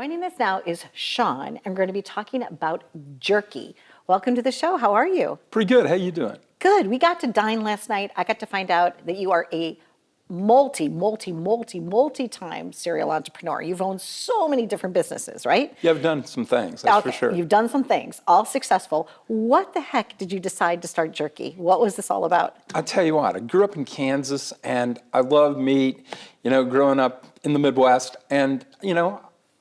Joining us now is Shawn, and we're going to be talking about jerky. Welcome to the show. How are you? Pretty good. How you doing? Good. We got to dine last night. I got to find out that you are a multi-time serial entrepreneur. You've owned so many different businesses, right? Yeah, I've done some things, that's for sure. You've done some things, all successful. What the heck did you decide to start Jerky? What was this all about? I'll tell you what, I grew up in Kansas and I love meat, growing up in the Midwest. And,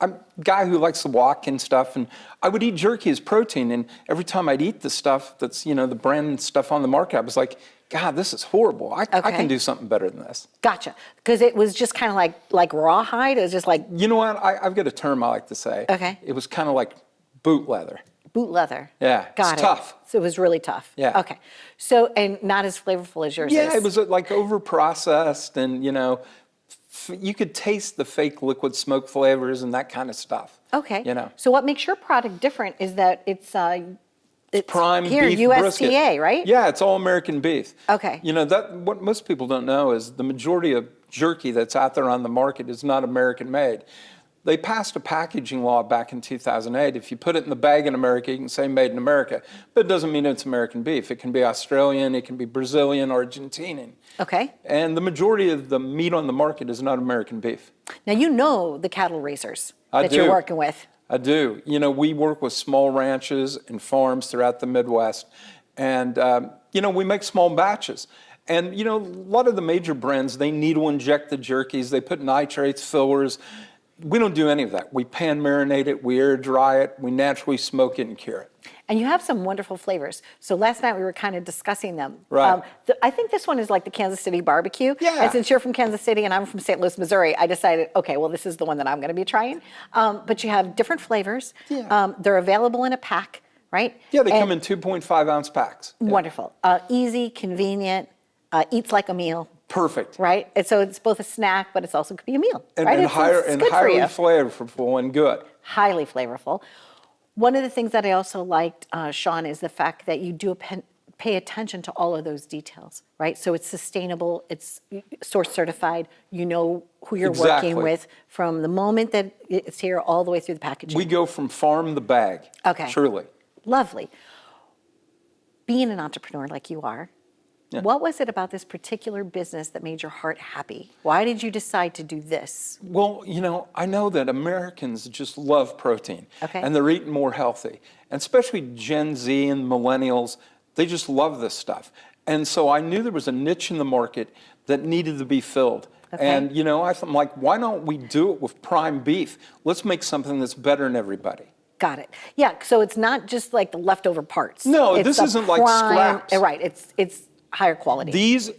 I'm a guy who likes to walk and stuff, and I would eat jerky as protein. And every time I'd eat the stuff that's, the brand stuff on the market, I was like, God, this is horrible. I can do something better than this. Gotcha. Because it was just kind of like rawhide? It was just like... You know what? I've got a term I like to say. Okay. It was kind of like boot leather. Boot leather. Yeah. Got it's it. tough. So it was really tough. Yeah. Okay. So, and not as flavorful as yours is. Yeah, it was like over-processed and, you could taste the fake liquid smoke flavors and that kind of stuff. Okay. So what makes your product different is that it's prime here, beef USDA, brisket. right? Yeah, it's all American beef. Okay. What most people don't know is the majority of jerky that's out there on the market is not American made. They passed a packaging law back in 2008. If you put it in the bag in America, you can say made in America, but it doesn't mean it's American beef. It can be Australian, it can be Brazilian, Argentinian. Okay. And the majority of the meat on the market is not American beef. Now you know the cattle raisers that you're working with. I do. We work with small ranches and farms throughout the Midwest. And, we make small batches. And, a lot of the major brands, they needle inject the jerkies. They put nitrates, fillers. We don't do any of that. We pan marinate it, we air dry it, we naturally smoke it and cure it. And you have some wonderful flavors. So last night we were kind of discussing them. Right. I think this one is like the Kansas City barbecue. Yeah. And since you're from Kansas City and I'm from St. Louis, Missouri, I decided, okay, well, this is the one that I'm going to be trying. But you have different flavors. Yeah. They're available in a pack, right? Yeah, they come in 2.5 ounce packs. Yeah. Wonderful. Easy, convenient, eats like a meal. Perfect. Right? And so it's both a snack, but it's also could be a meal. And, right? and, It's highly flavorful and good. Highly flavorful. One of the things that I also liked, Shawn, is the fact that you do pay attention to all of those details, right? So it's sustainable, it's source certified, you know who you're working with from the moment that it's here all the way through the packaging. We go from farm to bag. Okay. Truly. Lovely. Being an entrepreneur like you are, what was it about this particular business that made your heart happy? Why did you decide to do this? Well, I know that Americans just love protein. Okay. And they're eating more healthy. And especially Gen Z and millennials, they just love this stuff. And so I knew there was a niche in the market that needed to be filled. Okay. And, I'm like, why don't we do it with prime beef? Let's make something that's better than everybody. Got it. Yeah, so it's not just like the leftover parts. No, It's this a isn't like scraps. Right, it's higher quality. These,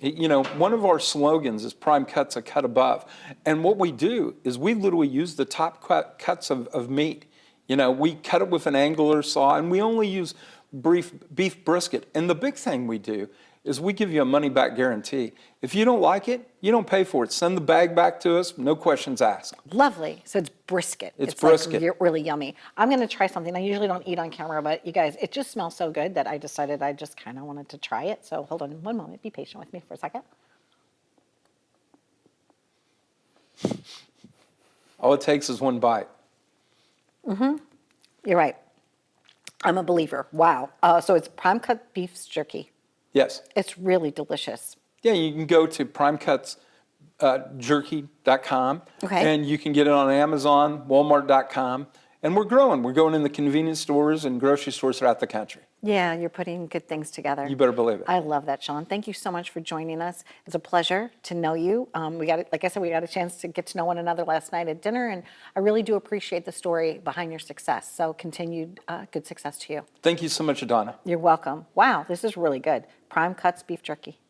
one of our slogans is prime cuts a cut above. And what we do is we literally use the top cuts of meat. We cut it with an angular saw and we only use beef brisket. And the big thing we do is we give you a money back guarantee. If you don't like it, you don't pay for it. Send the bag back to us, no questions asked. Lovely. So it's brisket. It's brisket. Like really yummy. I'm going to try something. I usually don't eat on camera, but you guys, it just smells so good that I decided I just kind of wanted to try it. So hold on one moment. Be patient with me for a second. All it takes is one bite. Mm-hmm. You're right. I'm a believer. Wow. So it's prime cut beef jerky. Yes. It's really delicious. Yeah, you can go to primecutsjerky.com. Okay. And you can get it on Amazon, Walmart.com. And we're growing. We're going in the convenience stores and grocery stores throughout the country. Yeah, you're putting good things together. You better believe it. I love that, Shawn. Thank you so much for joining us. It's a pleasure to know you. Like I said, we got a chance to get to know one another last night at dinner, and I really do appreciate the story behind your success. So continued good success to you. Thank you so much, Donna. You're welcome. Wow, this is really good. Prime Cuts Beef Jerky.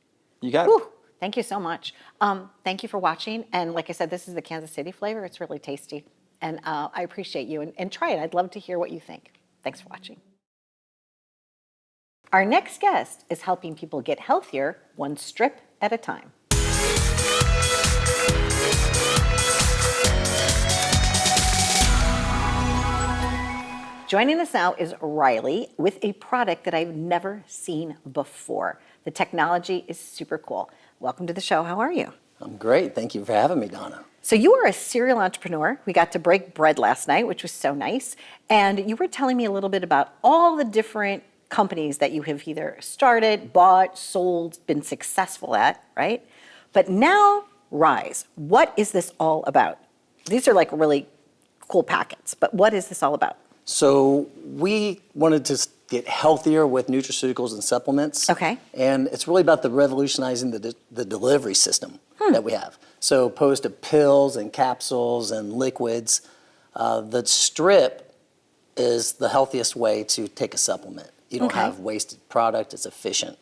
You got Whew. it. Thank you so much. Thank you for watching. And like I said, this is the Kansas City flavor. It's really tasty. And I appreciate you. And try it. I'd love to hear what you think. Thanks for watching. Our next guest is helping people get healthier one strip at a time. Joining us now is Reilly with a product that I've never seen before. The technology is super cool. Welcome to the show. How are you? I'm great. Thank you for having me, Donna. So you are a serial entrepreneur. We got to break bread last night, which was so nice. And you were telling me a little bit about all the different companies that you have either started, bought, sold, been successful at, right? But now, Riize. What is this all about? These are like really cool packets, but what is this all about? So we wanted to get healthier with nutraceuticals and supplements. Okay. And it's really about revolutionizing the delivery system that we have. So opposed to pills and capsules and liquids, the strip is the healthiest way to take a supplement. You don't have wasted product. It's efficient.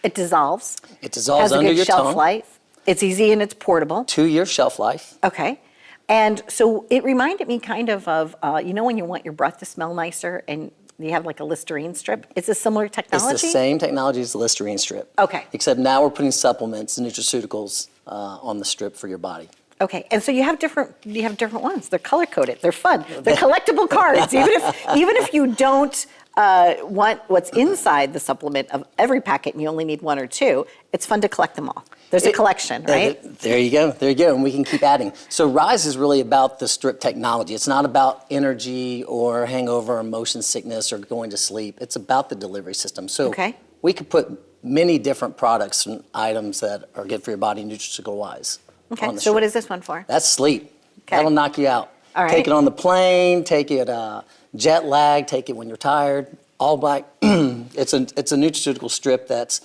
It dissolves. It dissolves has a under good your shelf tongue. life. It's easy and it's portable. 2-year shelf life. Okay. And so it reminded me kind of, you know, when you want your breath to smell nicer and you have like a Listerine strip? It's a similar technology? It's the same technology as the Listerine strip. Okay. Except now we're putting supplements and nutraceuticals on the strip for your body. Okay, and so you have different ones. They're color coded. They're fun. They're collectible cards. Even if you don't want what's inside the supplement of every packet, and you only need 1 or 2, it's fun to collect them all. There's a collection, right? There you go. There you go. And we can keep adding. So Riize is really about the strip technology. It's not about energy or hangover or motion sickness or going to sleep. It's about the delivery system. So we could put many different products and items that are good for your body nutraceutical wise. Okay, so what is this one for? That's sleep. Okay. That'll knock you out. All right. Take it on the plane, take it jet lag, take it when you're tired, all black. It's a nutraceutical strip that's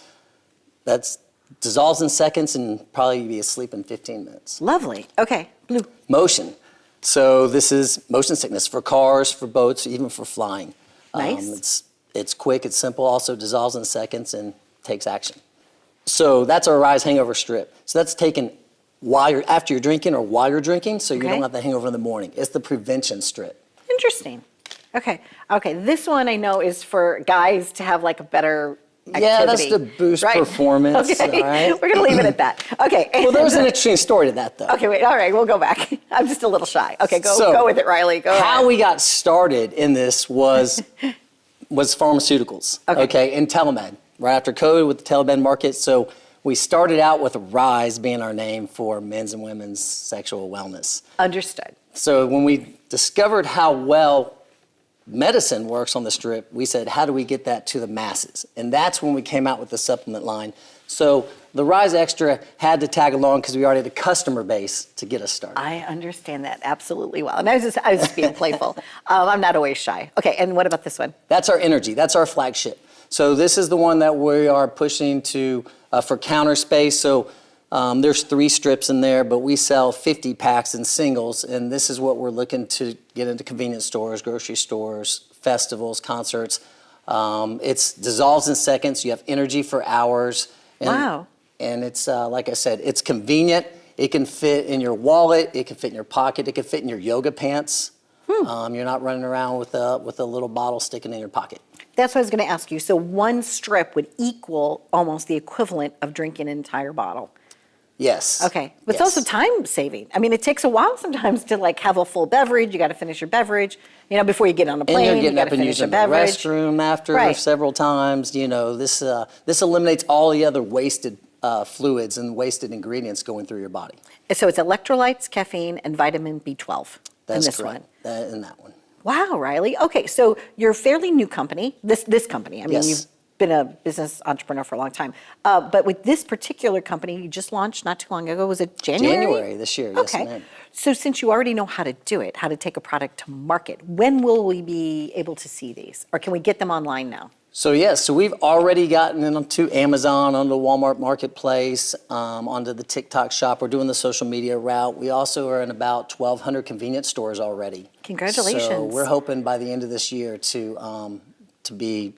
dissolves in seconds and probably be asleep in 15 minutes. Lovely. Okay, blue. Motion. So this is motion sickness for cars, for boats, even for flying. Nice. It's quick, it's simple, also dissolves in seconds and takes action. So that's our Riize hangover strip. So that's taken after you're drinking or while you're drinking, so you don't have the hangover in the morning. It's the prevention strip. Interesting. Okay. This one I know is for guys to have like a better activity. Yeah, that's to boost performance. Okay. All right? We're going to leave it at that. Okay. Well, there's an interesting story to that, though. Okay, wait. All right, we'll go back. I'm just a little shy. Okay, go with it, Reilly. Go ahead. How we got started in this was pharmaceuticals. Okay, and telemed. Right after COVID with the telemed market, so we started out with Riize being our name for men's and women's sexual wellness. Understood. So when we discovered how well medicine works on the strip, we said, how do we get that to the masses? And that's when we came out with the supplement line. So the Riize Extra had to tag along because we already had a customer base to get us started. I understand that absolutely well. And I was just being playful. I'm not always shy. Okay, and what about this one? That's our energy. That's our flagship. So this is the one that we are pushing to for counter space. So there's 3 strips in there, but we sell 50 packs in singles, and this is what we're looking to get into convenience stores, grocery stores, festivals, concerts. It dissolves in seconds. You have energy for hours. And, wow. And it's, like I said, it's convenient. It can fit in your wallet. It can fit in your pocket. It can fit in your yoga pants. You're not running around with a little bottle sticking in your pocket. That's what I was going to ask you. So one strip would equal almost the equivalent of drinking an entire bottle. Yes. Okay. But it's also time saving. I mean, it takes a while sometimes to like have a full beverage. You got to finish your beverage, before you get on a plane. And you're getting you up and using the restroom after several times. This eliminates all the other wasted fluids and wasted ingredients going through your body. So it's electrolytes, caffeine, and vitamin B12 in this correct. one. In that one. Wow, Reilly. Okay, so you're a fairly new company, this company. I mean, you've been a business entrepreneur for a long time. But with this particular company, you just launched not too long ago. Was it January? January this year, yes, ma'am. So since you already know how to do it, how to take a product to market, when will we be able to see these? Or can we get them online now? So we've already gotten them onto Amazon, onto Walmart Marketplace, onto the TikTok shop. We're doing the social media route. We also are in about 1,200 convenience stores already. Congratulations. So we're hoping by the end of this year to be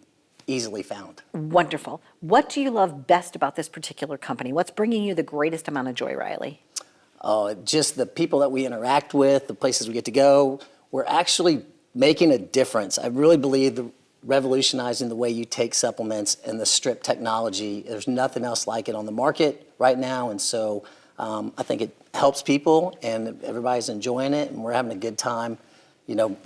easily found. Wonderful. What do you love best about this particular company? What's bringing you the greatest amount of joy, Reilly? Oh, just the people that we interact with, the places we get to go. We're actually making a difference. I really believe revolutionizing the way you take supplements and the strip technology. There's nothing else like it on the market right now, and so I think it helps people, and everybody's enjoying it, and we're having a good time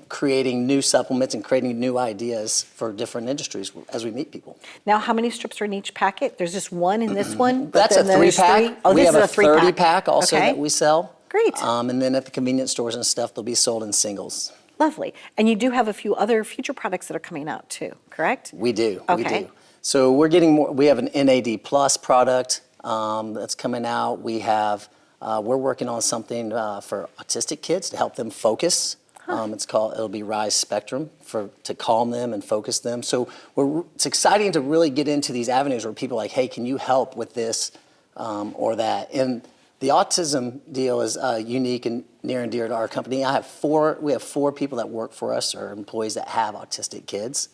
creating new supplements and creating new ideas for different industries as we meet people. Now, how many strips are in each packet? There's just one in this one? but That's a then there's 3-pack. three? Oh, We this have is a a 3-pack. 30-pack also Okay. that we sell. Great. And then at the convenience stores and stuff, they'll be sold in singles. Lovely. And you do have a few other future products that are coming out too, correct? We do. We Okay. do. So we're getting more. We have an NAD Plus product that's coming out. We have. We're working on something for autistic kids to help them focus. It'll be Riize Spectrum to calm them and focus them. So it's exciting to really get into these avenues where people are like, hey, can you help with this or that? And the autism deal is unique and near and dear to our company. We have 4 people that work for us, or employees that have autistic kids.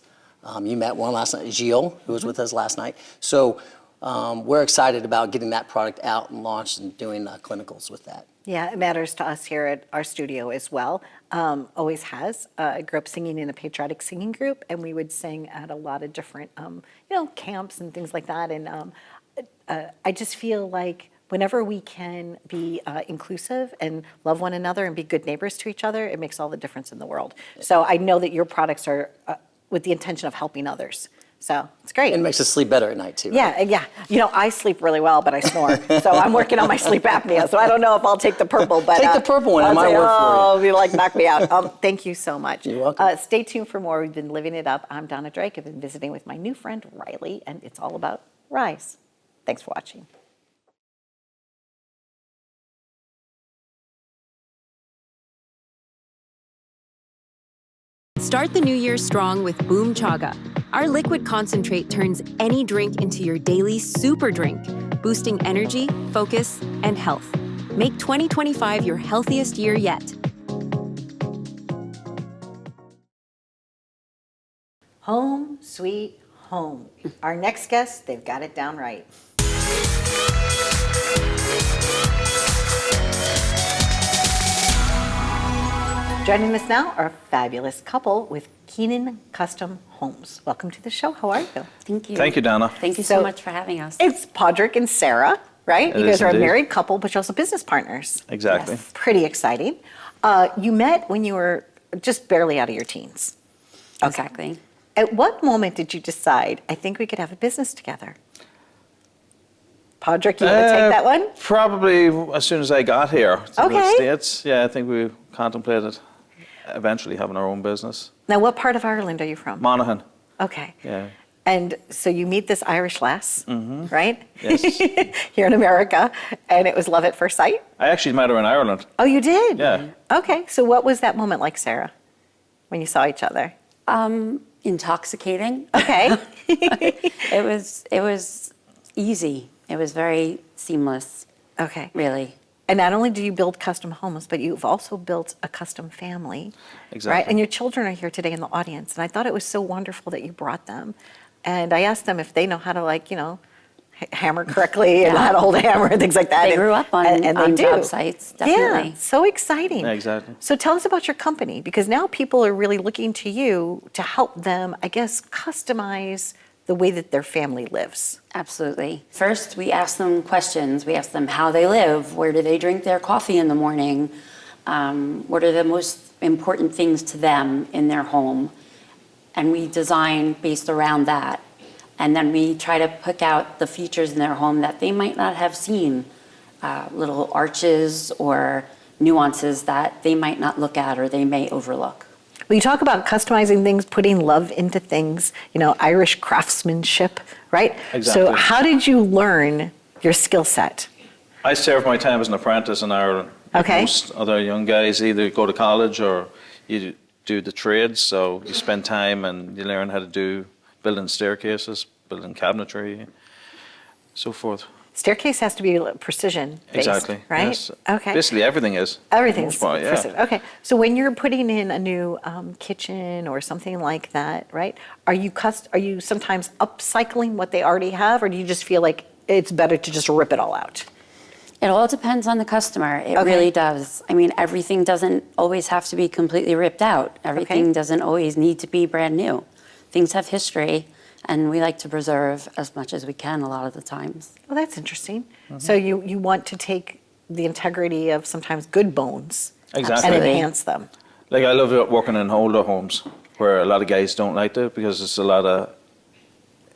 You met one last night, Gilles, who was with us last night. So we're excited about getting that product out and launched and doing clinicals with that. Yeah, it matters to us here at our studio as well. Always has. I grew up singing in a patriotic singing group, and we would sing at a lot of different, camps and things like that. And I just feel like whenever we can be inclusive and love one another and be good neighbors to each other, it makes all the difference in the world. So I know that your products are with the intention of helping others. So it's great. And it makes us sleep better at night too. Right? Yeah. I sleep really well, but I snore. So I'm working on my sleep apnea. So I don't know if I'll take the purple, but Take the purple one. It I'll might say, work for you. you like knock me out. Thank you so much. You're welcome. Stay tuned for more. We've been living it up. I'm Donna Drake. I've been visiting with my new friend Reilly, and it's all about Riize. Thanks for watching. Start the new year strong with Boom Chaga. Our liquid concentrate turns any drink into your daily super drink, boosting energy, focus, and health. Make 2025 your healthiest year yet. Home, sweet home. Our next guest, they've got it down right. Joining us now are a fabulous couple with Keenan Custom Homes. Welcome to the show. How are you? Thank you. Thank you, Donna. Thank you So- so much for having us. It's Padraig and Sara, right? It You guys is are a indeed. married couple, but you're also business partners. Exactly. Yes. Pretty exciting. You met when you were just barely out of your teens. Okay. Exactly. At what moment did you decide, I think we could have a business together? Padraig, you want to take that one? Probably as soon as I got here to Okay. the States. Yeah, I think we contemplated eventually having our own business. Now, what part of Ireland are you from? Monaghan. Okay. Yeah. And so you meet this Irish lass, right? Yes. Here in America, and it was love at first sight? I actually met her in Ireland. Oh, you did? Yeah. Okay, so what was that moment like, Sara, when you saw each other? Intoxicating. Okay. It was easy. It was very seamless, Okay. really. And not only do you build custom homes, but you've also built a custom family. Right? Exactly. And your children are here today in the audience. And I thought it was so wonderful that you brought them. And I asked them if they know how to, hammer correctly and how to hold a hammer and things like that. They And- grew up on, and they on do. job sites, definitely. Yeah, so exciting. Yeah, exactly. So tell us about your company, because now people are really looking to you to help them, I guess, customize the way that their family lives. Absolutely. First, we ask them questions. We ask them how they live. Where do they drink their coffee in the morning? What are the most important things to them in their home? And we design based around that. And then we try to pick out the features in their home that they might not have seen, little arches or nuances that they might not look at or they may overlook. Well, you talk about customizing things, putting love into things, Irish craftsmanship, right? Exactly. So how did you learn your skill set? I served my time as an apprentice in Ireland. Like Okay. most other young guys either go to college or you do the trades. So you spend time and you learn how to do building staircases, building cabinetry, so forth. Staircase has to be precision-based, Exactly. right? Yes. Okay. Basically everything is. Everything's For the most part, yeah. precision. Okay. So when you're putting in a new kitchen or something like that, right? Are you sometimes upcycling what they already have, or do you just feel like it's better to just rip it all out? It all depends on the customer. It Okay. really does. I mean, everything doesn't always have to be completely ripped out. Everything doesn't always need to be brand new. Things have history, and we like to preserve as much as we can a lot of the times. Well, that's interesting. So you want to take the integrity of sometimes good bones Exactly. and enhance them. Like, I love working in older homes where a lot of guys don't like it because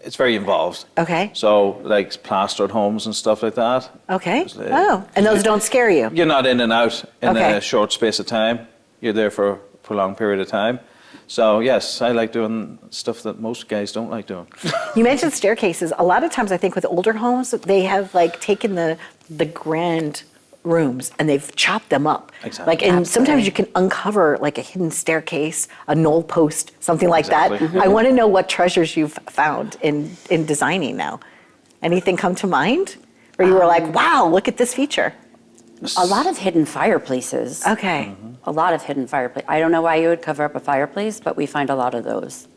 it's very involved. Okay. So, like plastered homes and stuff like that. Okay. It's, Oh, and those don't scare you? You're not in and out in Okay. a short space of time. You're there for a prolonged period of time. So, yes, I like doing stuff that most guys don't like doing. You mentioned staircases. A lot of times I think with older homes, they have like taken the grand rooms and they've chopped them up. Exactly. Like, and sometimes you can uncover like a hidden staircase, a knoll post, something like Exactly. that. I want to know what treasures you've found in designing now. Anything come to mind? Where you were like, wow, look at this feature. A lot of hidden fireplaces. Okay. A lot of hidden fireplace. I don't know why you would cover up a fireplace, but we find a lot of those.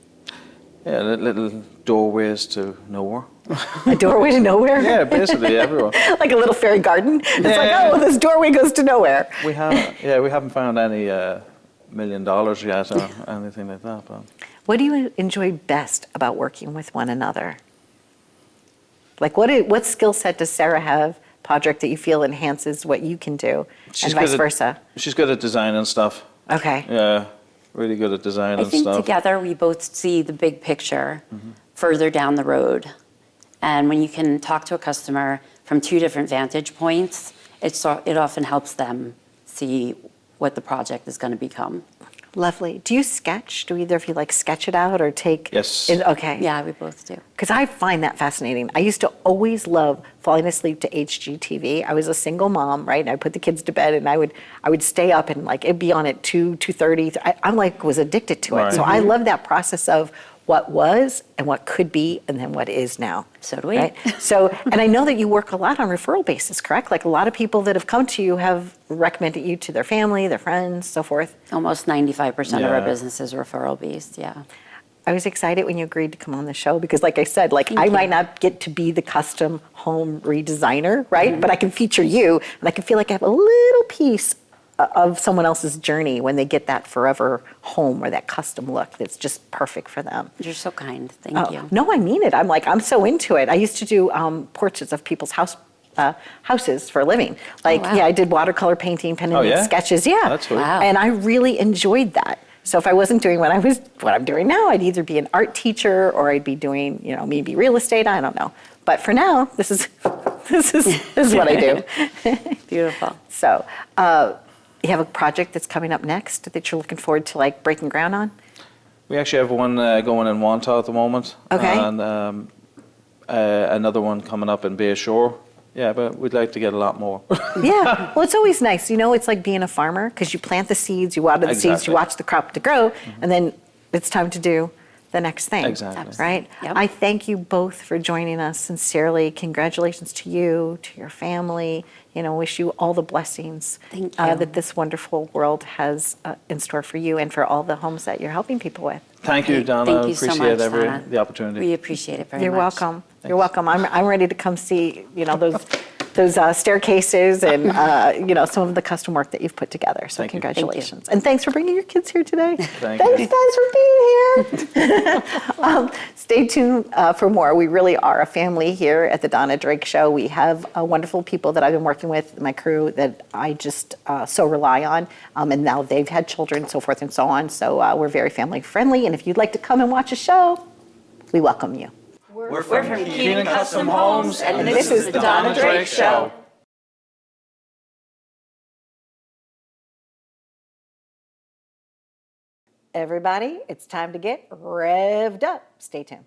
Yeah, little doorways to nowhere. A doorway to nowhere? Yeah, basically everywhere. Like a little fairy garden. It's like, Yeah. oh, this doorway goes to nowhere. We haven't found any $1 million yet or anything like that. But What do you enjoy best about working with one another? Like, what skill set does Sarah have, Padraig, that you feel enhances what you can do, and vice versa? She's good at designing stuff. Okay. Yeah, really good at designing I think stuff. together we both see the big picture further down the road. And when you can talk to a customer from two different vantage points, it often helps them see what the project is going to become. Lovely. Do you sketch? Do either of you like sketch it out or take? Yes. Okay. Yeah, we both do. Because I find that fascinating. I used to always love falling asleep to HGTV. I was a single mom, right? And I'd put the kids to bed and I would stay up and like it'd be on at 2:30. I'm like was addicted to it. Right. So I love that process of what was and what could be and then what is now. So do we. Right? So, and I know that you work a lot on referral basis, correct? Like a lot of people that have come to you have recommended you to their family, their friends, so forth. Almost 95% of our Yeah. business is referral based, yeah. I was excited when you agreed to come on the show because, like I said, like I might not get to be the custom home redesigner, right? But I can feature you, and I can feel like I have a little piece of someone else's journey when they get that forever home or that custom look that's just perfect for them. You're so kind. Thank Oh, you. no, I mean it. I'm so into it. I used to do portraits of people's houses for a living. Like, wow. yeah, I did watercolor painting, pen and Oh, ink yeah? sketches. Yeah, That's cool. Wow. and I really enjoyed that. So if I wasn't doing what I'm doing now, I'd either be an art teacher or I'd be doing, maybe real estate. I don't know. But for now, this is what I do. Beautiful. So, you have a project that's coming up next that you're looking forward to, like breaking ground on. We actually have one going in Wanta at the moment. Okay. And another one coming up in Bay Shore. Yeah, but we'd like to get a lot more. Yeah, well, it's always nice. It's like being a farmer because you plant the seeds, you water the seeds, Exactly. you watch the crop to grow, and then it's time to do the next thing. Exactly. Right? Yep. I thank you both for joining us sincerely. Congratulations to you, to your family. Wish you all the blessings Thank you. that this wonderful world has in store for you and for all the homes that you're helping people with. Thank you, Donna. Thank you so Appreciate much, Donna. the opportunity. We appreciate it very You're much. welcome. You're welcome. I'm ready to come see, those staircases and, some of the custom work that you've put together. So Thank you. congratulations. And thanks for bringing your kids here today. Thank Thanks, you. guys, for being here. Stay tuned for more. We really are a family here at the Donna Drake Show. We have wonderful people that I've been working with, my crew, that I just so rely on. And now they've had children, so forth and so on. So we're very family friendly. And if you'd like to come and watch a show, we welcome you. We're from Keenan Custom Homes, and this is the Donna Drake Show. Everybody, it's time to get revved up. Stay tuned.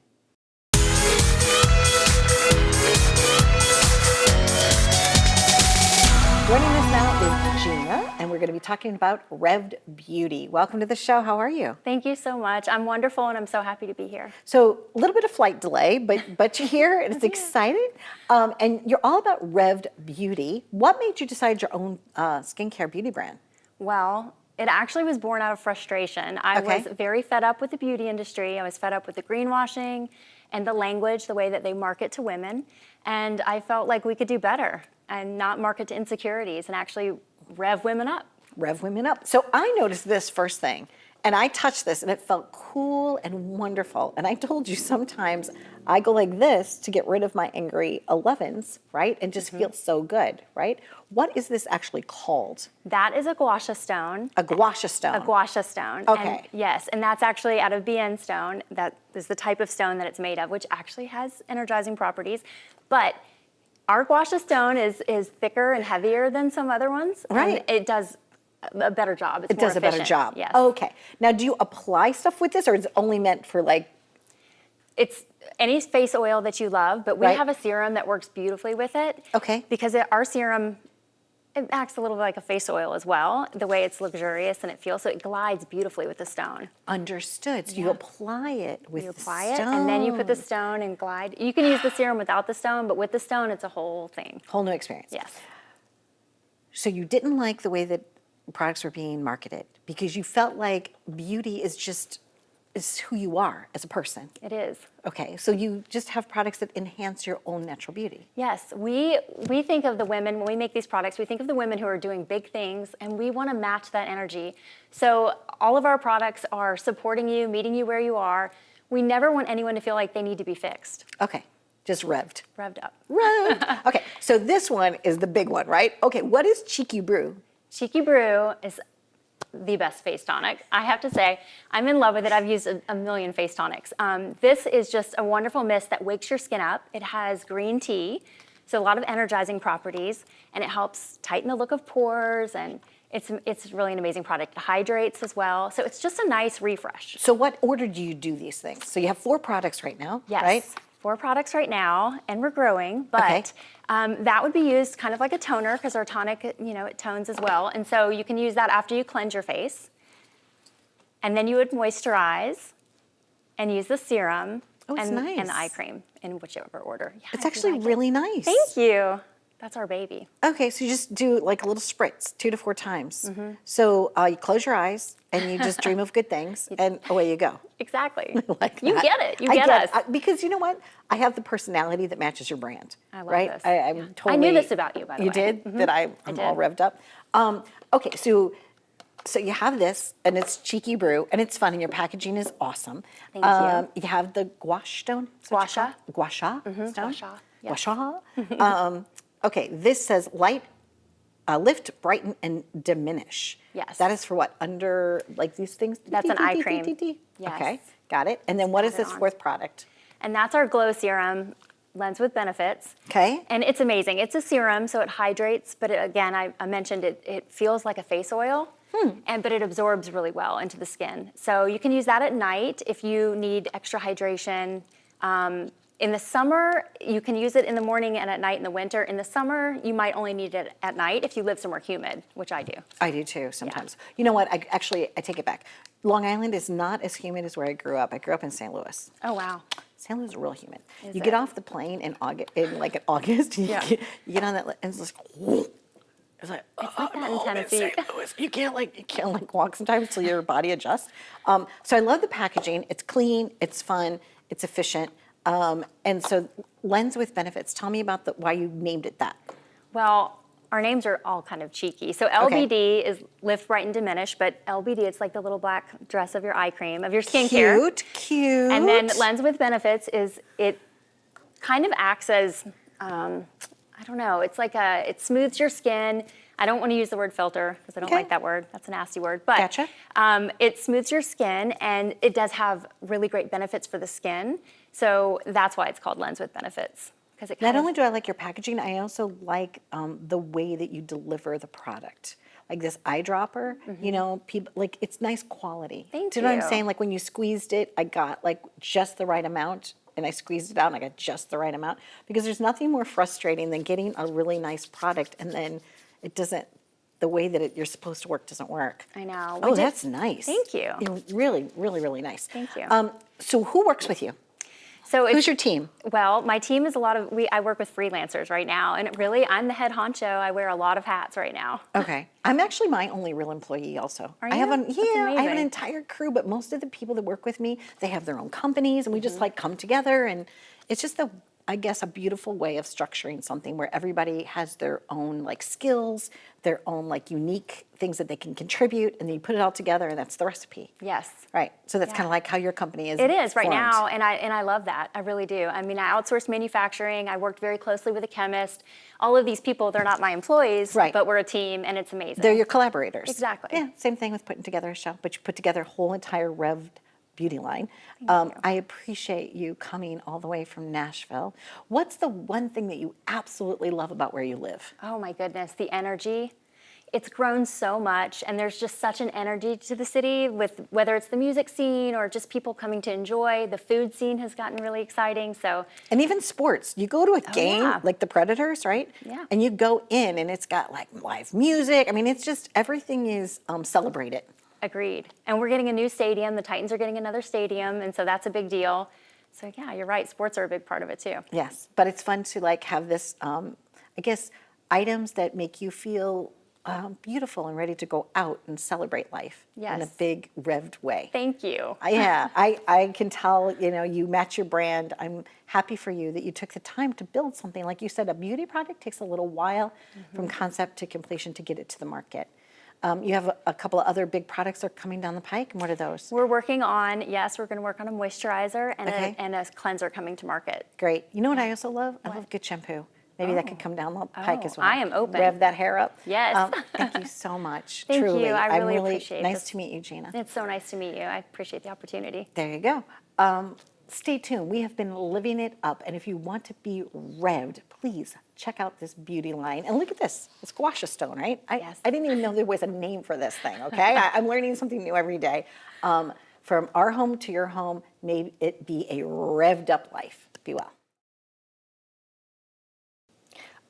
Joining us now is Gina, and we're going to be talking about Revved Beauty. Welcome to the show. How are you? Thank you so much. I'm wonderful, and I'm so happy to be here. So a little bit of flight delay, but you're here, and it's exciting. And you're all about Revved Beauty. What made you decide your own skincare beauty brand? Well, it actually was born out of frustration. I Okay. was very fed up with the beauty industry. I was fed up with the greenwashing and the language, the way that they market to women. And I felt like we could do better and not market to insecurities and actually rev women up. Rev women up. So I noticed this first thing, And I touched this and it felt cool and wonderful. And I told you sometimes I go like this to get rid of my angry 11s, right? And just feels so good, right? What is this actually called? That is a gua sha stone. A gua sha stone. A gua sha stone. Okay. And yes, and that's actually out of bien stone. That is the type of stone that it's made of, which actually has energizing properties. But our gua sha stone is thicker and heavier than some other ones. Right. And it does a better job. It's It more does a better efficient. job. Yes. Okay. Now, do you apply stuff with this or is it only meant for like, It's any face oil that you love, but we Right. have a serum that works beautifully with it. Okay. Because our serum, it acts a little like a face oil as well, the way it's luxurious and it feels, so it glides beautifully with the stone. understood? So you Yeah. apply it with You the apply it, and then you put the stone and glide. You can use the serum without the stone, but with the stone, it's a whole thing. whole new experience. Yes. So you didn't like the way that products were being marketed because you felt like beauty is who you are as a person. It is. Okay, so you just have products that enhance your own natural beauty. Yes, we think of the women, when we make these products, we think of the women who are doing big things, and we want to match that energy. So all of our products are supporting you, meeting you where you are. We never want anyone to feel like they need to be fixed. Okay, just revved. Revved up. Revved. Okay, so this one is the big one, right? Okay, what is Cheeky Brew? Cheeky Brew is the best face tonic. I have to say, I'm in love with it. I've used a million face tonics. This is just a wonderful mist that wakes your skin up. It has green tea, so a lot of energizing properties, and it helps tighten the look of pores, and it's really an amazing product. It hydrates as well, so it's just a nice refresh. So what order do you do these things? So you have 4 products right now, Yes, right? 4 products right now, and we're growing, but Okay. that would be used kind of like a toner because our tonic, it tones as well. And so you can use that after you cleanse your face. And then you would moisturize and use the serum Oh, it's and nice. the eye cream in whichever order. Yeah, It's I do actually like it. really nice. Thank you. That's our baby. Okay, so you just do like a little spritz 2 to 4 times. So you close your eyes and you just dream of good things and away you go. Exactly. Like You that. get it. You I get us. because you know what? I have the personality that matches your brand. I love right? this. I'm Yeah. totally. I knew this about you, by the You way. did? That I'm all did. revved up. Okay, so you have this, and it's Cheeky Brew, and it's fun, and your packaging is awesome. Thank you. You have the gua sha stone. Is that Gua what you sha. call it? Gua sha stone. Gua sha, Gua yes. sha. Okay, this says light, lift, brighten, and diminish. Yes. That is for what? Under like these things? That's an eye cream. Yes. Okay, got it. And then what is Pat it this on. 4th product? And that's our glow serum, Lens with Benefits. Okay. And it's amazing. It's a serum, so it hydrates, but again, I mentioned it feels like a face oil, but it absorbs really well into the skin. So you can use that at night if you need extra hydration. In the summer, you can use it in the morning and at night in the winter. In the summer, you might only need it at night if you live somewhere humid, which I do. I do too sometimes. You know what? I take it back. Long Island is not as humid as where I grew up. I grew up in St. Louis. Oh, wow. St. Louis is real humid. Is You get it? off the plane in August, and you Yeah. get on that, and it's like, whoa. It's like, It's like that in no, I'm Tennessee. St. Louis. You can't walk sometimes till your body adjusts. So I love the packaging. It's clean. It's fun. It's efficient. And so Lens with Benefits. Tell me about why you named it that. Well, our names are all kind of cheeky. So LBD is lift, brighten, diminish, but LBD, it's like the little black dress of your eye cream, of your skincare. Cute. And then Lens with Benefits is, it kind of acts as, I don't know, it's like it smooths your skin. I don't want to use the word filter because I don't Okay. like that word. That's a nasty word. But Gotcha. it smooths your skin, and it does have really great benefits for the skin. So that's why it's called Lens with Benefits. Because it Not kind only of, do I like your packaging, I also like the way that you deliver the product. Like this eyedropper, people like it's nice quality. Thank Do you know what I'm you. saying? Like when you squeezed it, I got like just the right amount, and I squeezed it out, and I got just the right amount. Because there's nothing more frustrating than getting a really nice product and then it doesn't. The way that you're supposed to work doesn't work. I know. Oh, that's nice. Thank you. Really, really, really nice. Thank you. So who works with you? So Who's your team? Well, my team is I work with freelancers right now, and really, I'm the head honcho. I wear a lot of hats right now. Okay. I'm actually my only real employee also. Are I have you? That's I have an amazing. entire crew, but most of the people that work with me, they have their own companies and we just like come together and it's just the I guess, a beautiful way of structuring something where everybody has their own like skills, their own like unique things that they can contribute, and then you put it all together, and that's the recipe. Yes. Right. So that's kind of like how your company is. It is right formed. now, and I love that. I really do. I mean, I outsourced manufacturing. I worked very closely with a chemist. All of these people, they're not my employees, Right. but we're a team, and it's amazing. They're your collaborators. Exactly. Yeah. Same thing with putting together a show, but you put together a whole entire Revved Beauty line. I appreciate you coming all the way from Nashville. What's the one thing that you absolutely love about where you live? Oh my goodness, the energy. It's grown so much, and there's just such an energy to the city with whether it's the music scene or just people coming to enjoy. The food scene has gotten really exciting. So, And even sports. You go to a game yeah. like the Predators, right? Yeah. And you go in and it's got like live music. I mean, it's just everything is celebrated. agreed. And we're getting a new stadium. The Titans are getting another stadium, and so that's a big deal. So yeah, you're right. Sports are a big part of it too. Yes, but it's fun to like have this, I guess, items that make you feel beautiful and ready to go out and celebrate life in a Yes. big Revved way. Thank you. Yeah, I can tell, you match your brand. I'm happy for you that you took the time to build something. Like you said, a beauty product takes a little while from concept to completion to get it to the market. You have a couple of other big products that are coming down the pike, and what are those? We're working on, we're going to work on a moisturizer and, Okay. and a cleanser coming to market. Great. You know what I also love? I love good shampoo. Maybe that could come down the pike as well. I am open. Rev that hair up. Yes. Thank you so much. Thank Truly. you. I I'm really appreciate Nice this. to meet you, Gina. It's so nice to meet you. I appreciate the opportunity. There you go. Stay tuned. We have been living it up. And if you want to be revved, please check out this beauty line. And look at this. It's guasha stone, right? Yes. I didn't even know there was a name for this thing, okay? I'm learning something new every day. From our home to your home, may it be a revved up life. Be well.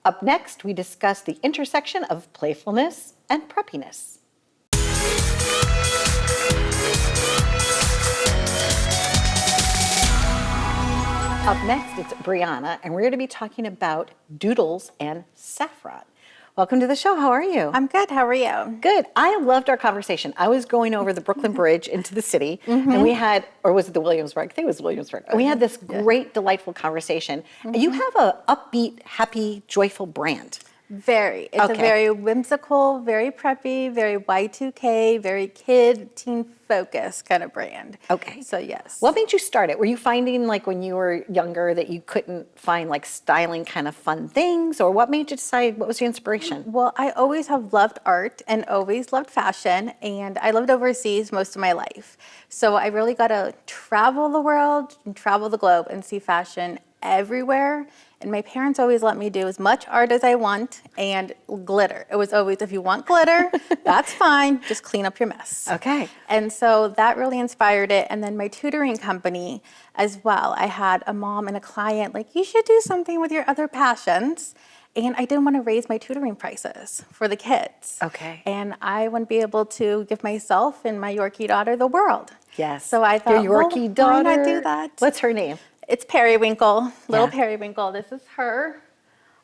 Up next, we discuss the intersection of playfulness and preppiness. Up next, it's Brianna, and we're going to be talking about Doodles and Saffron. Welcome to the show. How are you? I'm good. How are you? Good. I loved our conversation. I was going over the Brooklyn Bridge into the city, and we had, or was it the Williamsburg? I think it was Williamsburg. And we had this great, delightful conversation. And you have a upbeat, happy, joyful brand. Very. It's Okay. a very whimsical, very preppy, very Y2K, very kid, teen focused kind of brand. Okay. So yes. What made you start it? Were you finding like when you were younger that you couldn't find like styling kind of fun things, or what made you decide, what was your inspiration? Well, I always have loved art and always loved fashion, and I lived overseas most of my life. So I really got to travel the world and travel the globe and see fashion everywhere. And my parents always let me do as much art as I want and glitter. It was always, if you want glitter, that's fine, just clean up your mess. Okay. And so that really inspired it. And then my tutoring company as well. I had a mom and a client like, you should do something with your other passions. And I didn't want to raise my tutoring prices for the kids. Okay. And I wouldn't be able to give myself and my Yorkie daughter the world. Yes. So I thought, your Yorkie well, daughter. why not do that? What's her name? It's Periwinkle, little Yeah. Periwinkle. This is her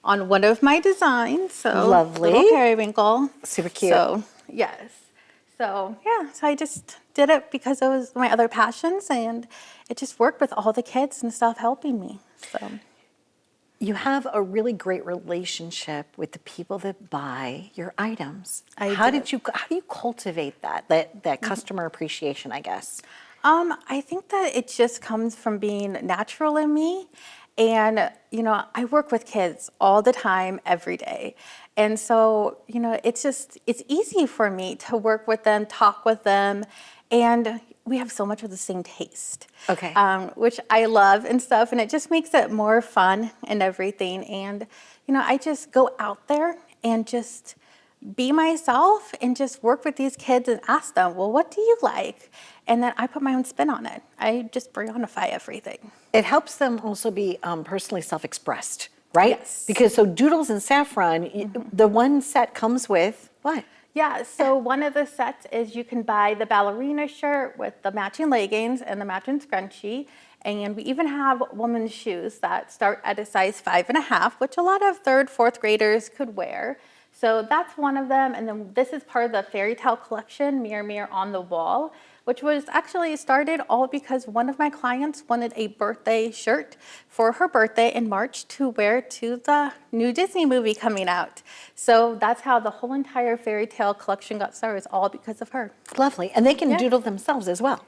on one of my designs. So Lovely. little Periwinkle. Super cute. So yes. So yeah, so I just did it because it was my other passions, and it just worked with all the kids and stuff helping me. So You have a really great relationship with the people that buy your items. I How do. do you cultivate that customer appreciation, I guess? I think that it just comes from being natural in me. And, I work with kids all the time, every day. And so, it's easy for me to work with them, talk with them, and we have so much of the same taste. Okay. Which I love and stuff, and it just makes it more fun and everything. And, I just go out there and just be myself and just work with these kids and ask them, well, what do you like? And then I put my own spin on it. I just Briannify everything. It helps them also be personally self-expressed, right? Yes. Because so Doodles and Saffron, the one set comes with what? Yeah, so one of the sets is you can buy the ballerina shirt with the matching leggings and the matching scrunchie. And we even have women's shoes that start at a size 5.5, which a lot of 3rd, 4th graders could wear. So that's one of them. And then this is part of the fairy tale collection, Mirror, Mirror on the Wall, which was actually started all because one of my clients wanted a birthday shirt for her birthday in March to wear to the new Disney movie coming out. So that's how the whole entire fairy tale collection got started, all because of her. Lovely. And they can doodle themselves as well.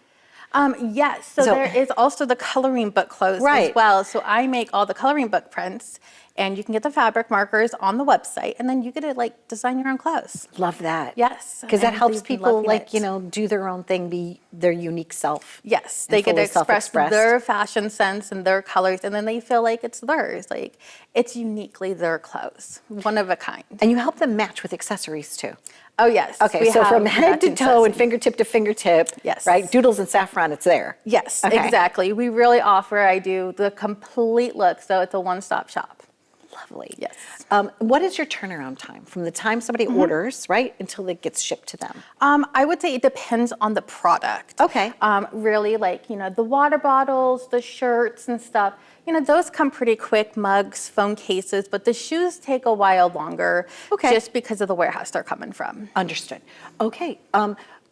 Yes, so there is also the coloring book clothes as well. So I make all the coloring book prints, and you can get the fabric markers on the website, and then you get to like design your own clothes. Love that. Yes. Because that and helps they've been people loving like, it. you know, do their own thing, be their unique self. Yes, and they get to fully express self-expressed. their fashion sense and their colors, and then they feel like it's theirs. Like it's uniquely their clothes, one of a kind. And you help them match with accessories too. Oh yes. Okay, we so have from head to matching toe and accessories. fingertip to fingertip, Yes. right? Doodles and Saffron, it's there. Yes, Okay. exactly. We really offer. I do the complete look, so it's a one-stop shop. Lovely. Yes. What is your turnaround time from the time somebody orders, right, until it gets shipped to them? I would say it depends on the product. Okay. Really, like, you know, the water bottles, the shirts and stuff, you know, those come pretty quick, mugs, phone cases, but the shoes take a while longer just because of the warehouse they're coming from. Understood. Okay.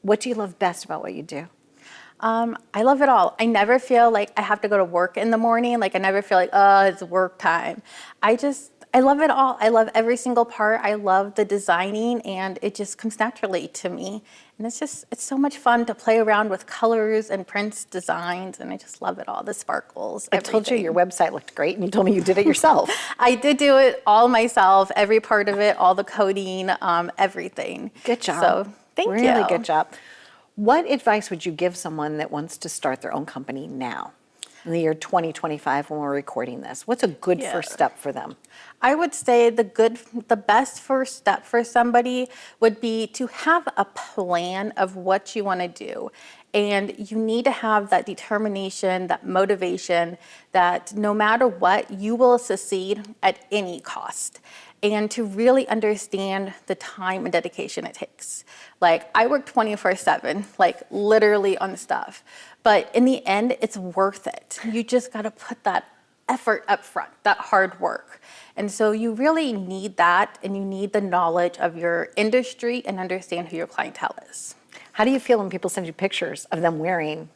What do you love best about what you do? I love it all. I never feel like I have to go to work in the morning. Like I never feel like, oh, it's work time. I love it all. I love every single part. I love the designing, and it just comes naturally to me. And it's so much fun to play around with colors and prints, designs, and I just love it all, the sparkles, I told you everything. your website looked great, and you told me you did it yourself. I did do it all myself, every part of it, all the coding, everything. Good job. So thank you. Really good job. What advice would you give someone that wants to start their own company now, in the year 2025 when we're recording this? What's a good first step for them? I would say the best first step for somebody would be to have a plan of what you want to do. And you need to have that determination, that motivation, that no matter what, you will succeed at any cost. And to really understand the time and dedication it takes. Like, I work 24/7, like literally on stuff. But in the end, it's worth it. You just got to put that effort up front, that hard work. And so you really need that, and you need the knowledge of your industry and understand who your clientele is. How do you feel when people send you pictures of them wearing?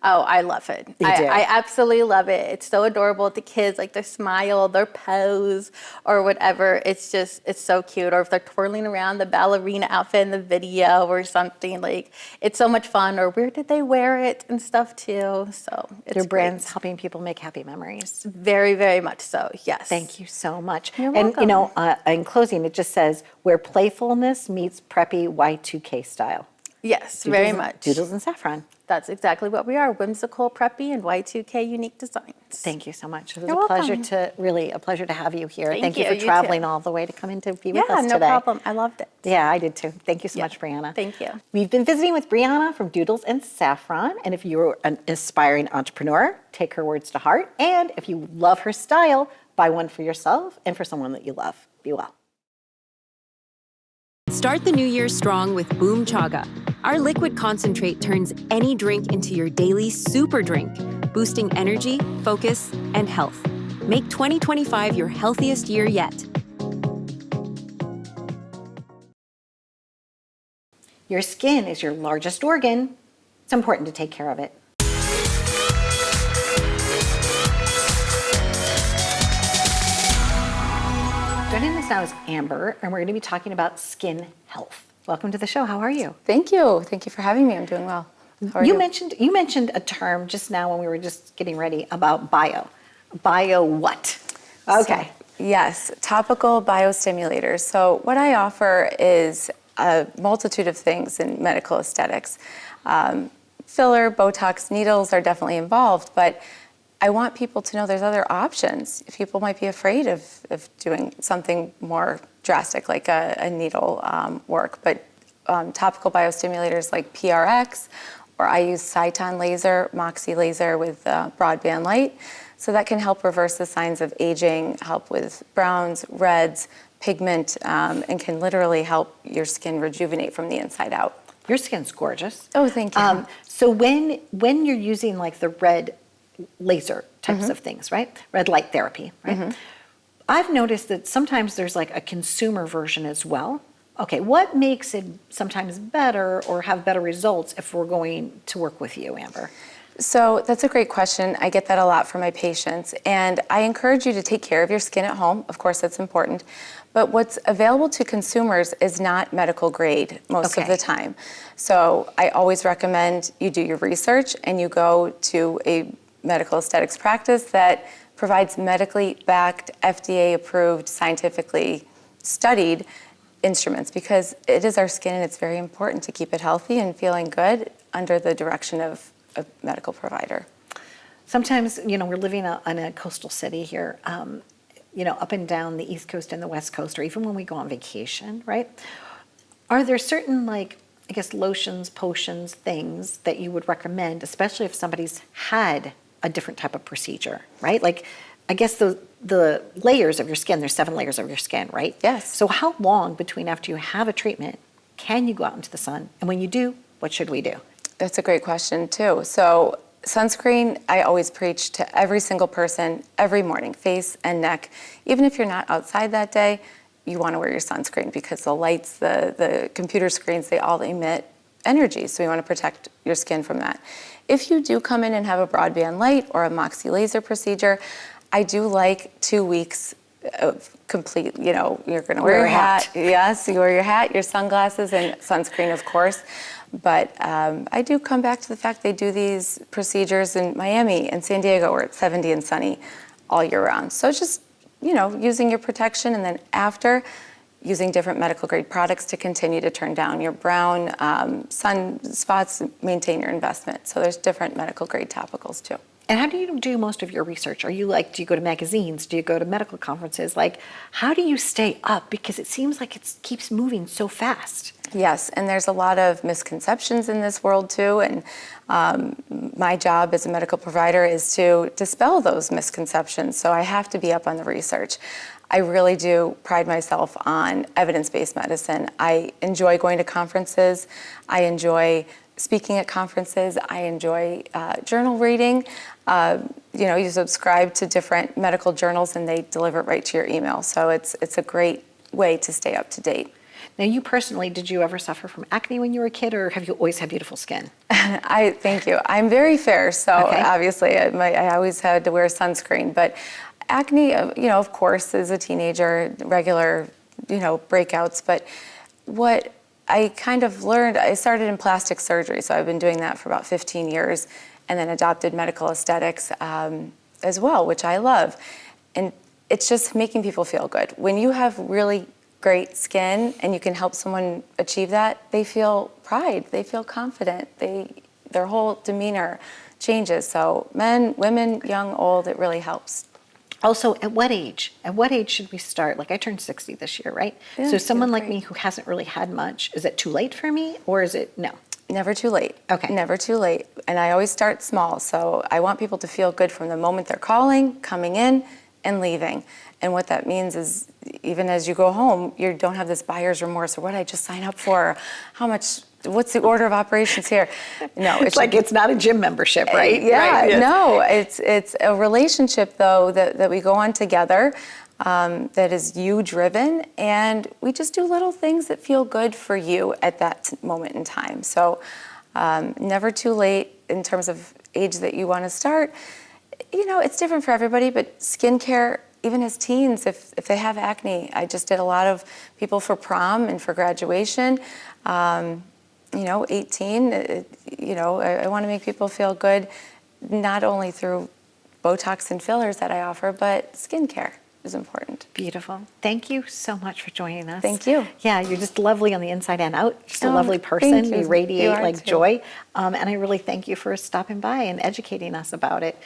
Oh, I love it. You do? I absolutely love it. It's so adorable. The kids, like their smile, their pose, or whatever. It's so cute. Or if they're twirling around the ballerina outfit in the video or something, like it's so much fun. Or where did they wear it and stuff too. So it's Your brand's great. helping people make happy memories. Very, very much so. Yes. Thank you so much. You're And you know, welcome. in closing, it just says where playfulness meets preppy Y2K style. Yes, very Doodles- much. Doodles and Saffron. That's exactly what we are. Whimsical, preppy, and Y2K unique designs. Thank you so much. It was You're a pleasure welcome. a pleasure to have you here. Thank you you. for You too. traveling all the way to come in to be with Yeah, us no today. problem. I loved it. Yeah, I did too. Thank you so Yeah. much, Brianna. Thank you. We've been visiting with Brianna from Doodles and Saffron. And if you're an aspiring entrepreneur, take her words to heart. And if you love her style, buy one for yourself and for someone that you love. Be well. Start the new year strong with Boom Chaga. Our liquid concentrate turns any drink into your daily super drink, boosting energy, focus, and health. Make 2025 your healthiest year yet. Your skin is your largest organ. It's important to take care of it. Joining us now is Amber, and we're going to be talking about skin health. Welcome to the show. How are you? Thank you. Thank you for having me. I'm doing well. How are You you? mentioned a term just now when we were just getting ready about bio. Bio what? Okay. Yes, topical biostimulators. So what I offer is a multitude of things in medical aesthetics. Filler, Botox, needles are definitely involved, but I want people to know there's other options. People might be afraid of doing something more drastic like a needle work, but topical biostimulators like PRX, or I use Cyton laser, Moxie laser with broadband light. So that can help reverse the signs of aging, help with browns, reds, pigment, and can literally help your skin rejuvenate from the inside out. Your skin's gorgeous. Oh, thank you. So when you're using like the red laser types of things, right? Red light therapy, right? I've noticed that sometimes there's like a consumer version as well Okay, what makes it sometimes better or have better results if we're going to work with you, Amber? So that's a great question. I get that a lot from my patients. And I encourage you to take care of your skin at home. Of course, that's important. But what's available to consumers is not medical grade most of the time. So I always recommend you do your research and you go to a medical aesthetics practice that provides medically backed, FDA approved, scientifically studied instruments, because it is our skin and it's very important to keep it healthy and feeling good under the direction of a medical provider. Sometimes, you know, we're living in a coastal city here, you know, up and down the East Coast and the West Coast, or even when we go on vacation, right? Are there certain, like, I guess, lotions, potions, things that you would recommend, especially if somebody's had a different type of procedure, right? Like, I guess the layers of your skin, there's 7 layers of your skin, right? Yes. So how long between after you have a treatment can you go out into the sun? And when you do, what should we do? That's a great question too. So sunscreen, I always preach to every single person every morning, face and neck. Even if you're not outside that day, you want to wear your sunscreen because the lights, the computer screens, they all emit energy. So you want to protect your skin from that. If you do come in and have a broadband light or a Moxie laser procedure, I do like 2 weeks of complete, you know, you're going to wear your hat. Yes, you wear your hat, your sunglasses, and sunscreen, of course. But I do come back to the fact they do these procedures in Miami and San Diego where it's 70 and sunny all year round. So just, you know, using your protection, and then after, using different medical grade products to continue to turn down your brown sun spots, maintain your investment. So there's different medical grade topicals too. And how do you do most of your research? Are you like, do you go to magazines? Do you go to medical conferences? Like, how do you stay up? Because it seems like it keeps moving so fast. Yes, and there's a lot of misconceptions in this world too, and my job as a medical provider is to dispel those misconceptions, so I have to be up on the research. I really do pride myself on evidence-based medicine. I enjoy going to conferences. I enjoy speaking at conferences. I enjoy journal reading. You know, you subscribe to different medical journals and they deliver it right to your email. So it's a great way to stay up to date. Now, you personally, did you ever suffer from acne when you were a kid, or have you always had beautiful skin? Thank you. I'm very fair, so obviously I always had to wear sunscreen. But acne, you know, of course, as a teenager, regular, you know, breakouts. But what I kind of learned, I started in plastic surgery, so I've been doing that for about 15 years, and then adopted medical aesthetics as well, which I love. And it's just making people feel good. When you have really great skin and you can help someone achieve that, they feel pride, they feel confident, their whole demeanor changes. So men, women, young, old, it really helps. Also, at what age? At what age should we start? Like, I turned 60 this year, right? Yeah, so someone like me who hasn't really had much, is it too late for me, or is it no? Never too late. Okay. Never too late. And I always start small. So I want people to feel good from the moment they're calling, coming in, and leaving. And what that means is, even as you go home, you don't have this buyer's remorse, or what did I just sign up for? How much, what's the order of operations here? No, It's like it's not a gym membership, right? Yeah, Right, yes. no, it's a relationship though that we go on together that is you driven, and we just do little things that feel good for you at that moment in time. So never too late in terms of age that you want to start. You know, it's different for everybody, but skincare, even as teens, if they have acne, I just did a lot of people for prom and for graduation. You know, 18, you know, I want to make people feel good, not only through Botox and fillers that I offer, but skincare is important. Beautiful. Thank you so much for joining us. Thank you. Yeah, you're just lovely on the inside and out. Just a Oh, lovely person. thank you. You radiate You are like too. joy. And I really thank you for stopping by and educating us about it,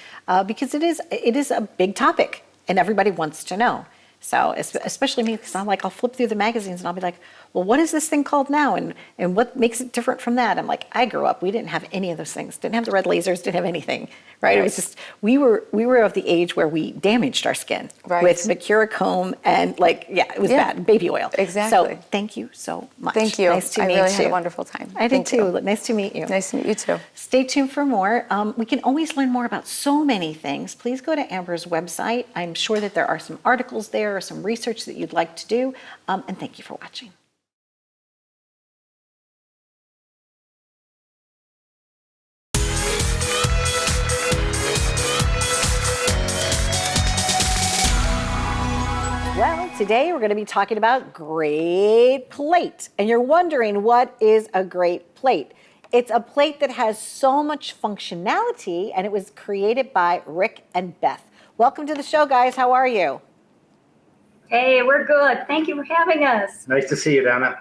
because it is a big topic and everybody wants to know. So especially me, because I'll flip through the magazines and I'll be like, well, what is this thing called now? And what makes it different from that? I'm like, I grew up, we didn't have any of those things. Didn't have the red lasers, didn't have anything, right? It was just, we were of the age where we damaged our skin with Mercurochrome and it was bad, baby oil. Exactly. So thank you so much. Thank you. Nice to meet I really you. had a wonderful time. I did Thank too. you. Nice to meet you. Nice to meet you too. Stay tuned for more. We can always learn more about so many things. Please go to Amber's website. I'm sure that there are some articles there or some research that you'd like to do. And thank you for watching. Today we're going to be talking about great plate. And you're wondering, what is a great plate? It's a plate that has so much functionality, and it was created by Rick and Beth. Welcome to the show, guys. How are you? Hey, we're good. Thank you for having us. Nice to see you, Donna.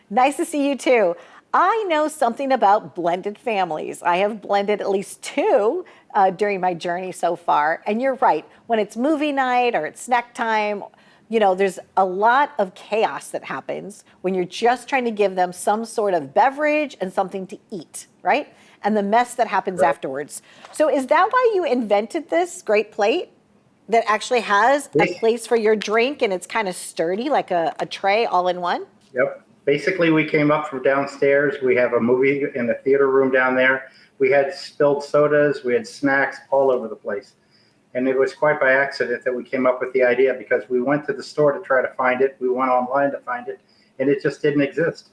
Nice to see you too. I know something about blended families. I have blended at least two during my journey so far. And you're right, when it's movie night or it's snack time, you know, there's a lot of chaos that happens when you're just trying to give them some sort of beverage and something to eat, right? And the mess that happens afterwards. So is that why you invented this great plate that actually has a place for your drink and it's kind of sturdy, like a tray all in one? Yep. Basically, we came up from downstairs. We have a movie in the theater room down there. We had spilled sodas. We had snacks all over the place. And it was quite by accident that we came up with the idea, because we went to the store to try to find it. We went online to find it, and it just didn't exist.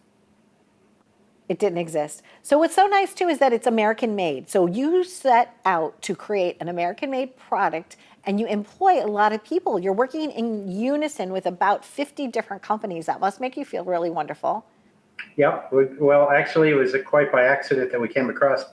It didn't exist. So what's so nice too is that it's American made. So you set out to create an American made product and you employ a lot of people. You're working in unison with about 50 different companies. That must make you feel really wonderful. Yep. Well, actually, it was quite by accident that we came across.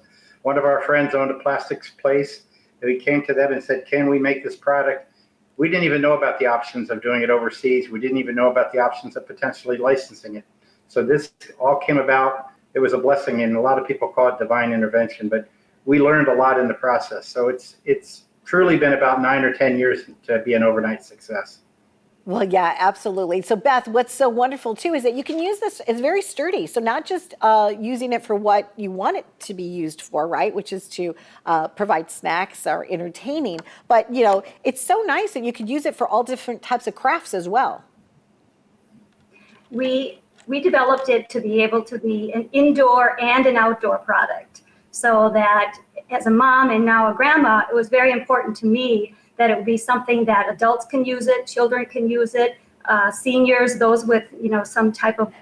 One of our friends owned a plastics place. We came to them and said, can we make this product? We didn't even know about the options of doing it overseas. We didn't even know about the options of potentially licensing it. So this all came about. It was a blessing, and a lot of people call it divine intervention, but we learned a lot in the process. So it's truly been about 9 or 10 years to be an overnight success. Well, yeah, absolutely. So Beth, what's so wonderful too is that you can use this, it's very sturdy. So not just using it for what you want it to be used for, right? Which is to provide snacks or entertaining, but you know, it's so nice that you could use it for all different types of crafts as well. We developed it to be able to be an indoor and an outdoor product, so that as a mom and now a grandma, it was very important to me that it would be something that adults can use it, children can use it, seniors, those with some type of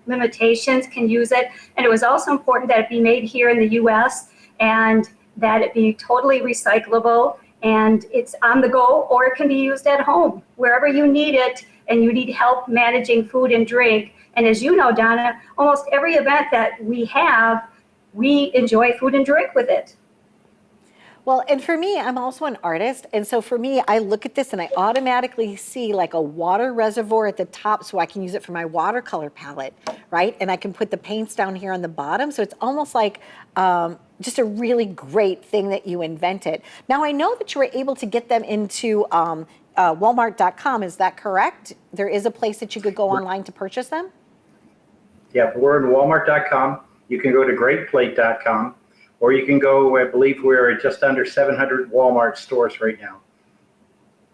limitations can use it. And it was also important that it be made here in the U.S. and that it be totally recyclable, and it's on the go, or it can be used at home, wherever you need it and you need help managing food and drink. And as you know, Donna, almost every event that we have, we enjoy food and drink with it. Well, and for me, I'm also an artist. And so for me, I look at this and I automatically see like a water reservoir at the top so I can use it for my watercolor palette, right? And I can put the paints down here on the bottom. So it's almost like just a really great thing that you invented. Now, I know that you were able to get them into Walmart.com. Is that correct? There is a place that you could go online to purchase them? Yeah, we're in Walmart.com. You can go to greatplate.com. Or you can go, I believe we're at just under 700 Walmart stores right now.